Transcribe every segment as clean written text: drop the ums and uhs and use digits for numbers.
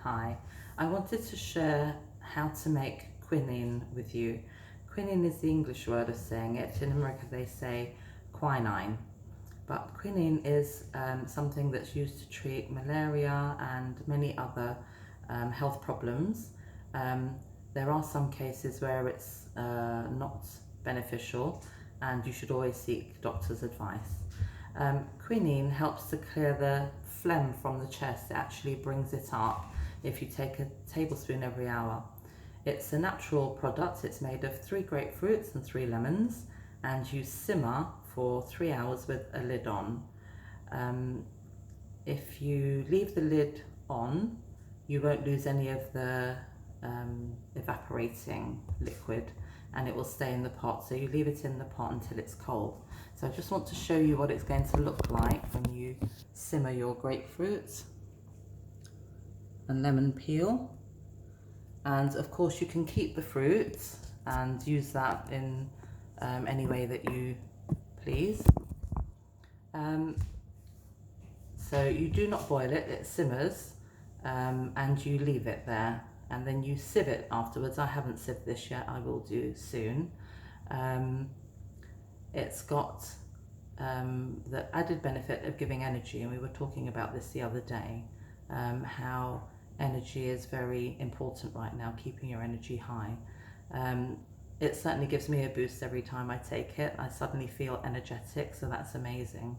Hi, I wanted to share how to make quinine with you. Quinine is the English word of saying it. In America they say quinine, but quinine is something that's used to treat malaria and many other health problems. There are some cases where it's not beneficial and you should always seek doctor's advice. Quinine helps to clear the phlegm from the chest. It actually brings it up if you take a tablespoon every hour. It's a natural product. It's made of 3 grapefruits and 3 lemons, and you simmer for 3 hours with a lid on. If you leave the lid on, you won't lose any of the evaporating liquid, and it will stay in the pot. So you leave it in the pot until it's cold. So I just want to show you what it's going to look like when you simmer your grapefruit and lemon peel. And of course you can keep the fruit and use that in any way that you please. So you do not boil it, it simmers, and you leave it there, and then you sieve it afterwards. I haven't sieved this yet, I will do soon. It's got the added benefit of giving energy, and we were talking about this the other day, how energy is very important right now, keeping your energy high. It certainly gives me a boost every time I take it. I suddenly feel energetic, so that's amazing.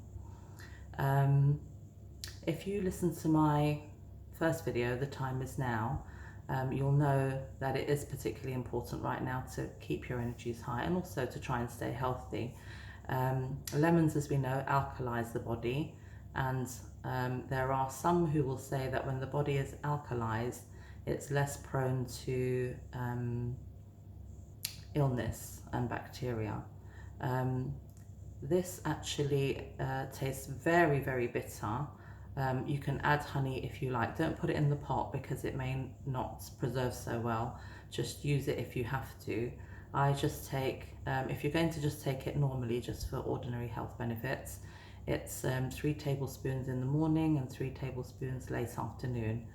If you listen to my first video, The Time Is Now, you'll know that it is particularly important right now to keep your energies high and also to try and stay healthy. Lemons, as we know, alkalize the body, and there are some who will say that when the body is alkalized, it's less prone to illness and bacteria. This actually tastes very, very bitter. You can add honey if you like. Don't put it in the pot because it may not preserve so well. Just use it if you have to. I just take, if you're going to just take it normally, just for ordinary health benefits, it's 3 tablespoons in the morning and 3 tablespoons late afternoon.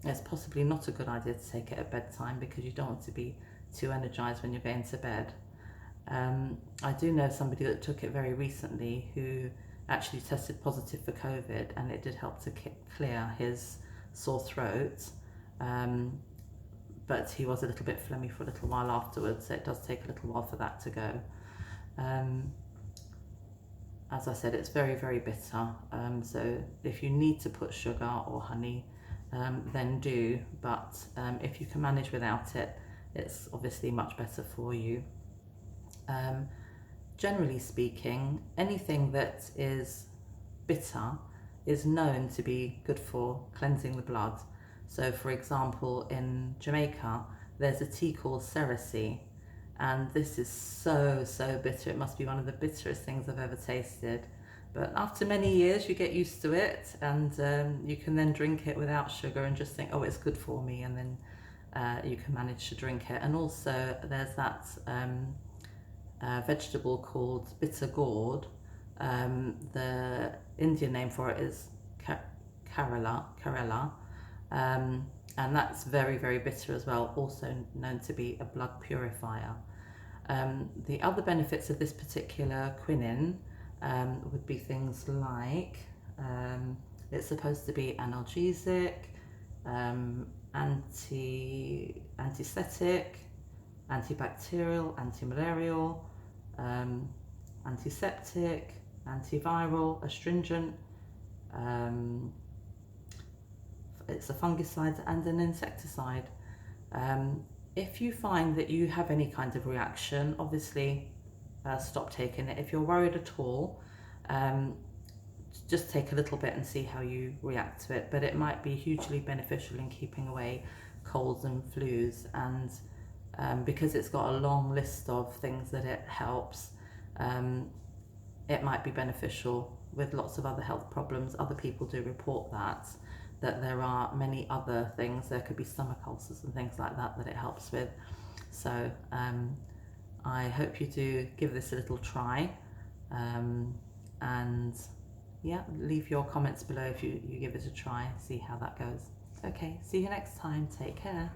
It's possibly not a good idea to take it at bedtime because you don't want to be too energized when you're going to bed. I do know somebody that took it very recently who actually tested positive for COVID, and it did help to clear his sore throat. But he was a little bit phlegmy for a little while afterwards, so it does take a little while for that to go. As I said, it's very, very bitter, so if you need to put sugar or honey, then do, but if you can manage without it, it's obviously much better for you. Generally speaking, anything that is bitter is known to be good for cleansing the blood. So for example, in Jamaica, there's a tea called cerasee, and this is so bitter. It must be one of the bitterest things I've ever tasted. But after many years, you get used to it, and you can then drink it without sugar and just think, oh, it's good for me, and then you can manage to drink it. And also there's that vegetable called bitter gourd. The Indian name for it is Karela, and that's very, very bitter as well, also known to be a blood purifier. The other benefits of this particular quinine would be things like it's supposed to be analgesic, antiseptic, antibacterial, antimalarial, antiseptic, antiviral, astringent. It's a fungicide and an insecticide. If you find that you have any kind of reaction, obviously stop taking it. If you're worried at all, just take a little bit and see how you react to it. But it might be hugely beneficial in keeping away colds and flus, and because it's got a long list of things that it helps, it might be beneficial with lots of other health problems. Other people do report that there are many other things. There could be stomach ulcers and things like that it helps with. So I hope you do give this a little try, and yeah, leave your comments below if you give it a try, see how that goes. Okay, see you next time. Take care.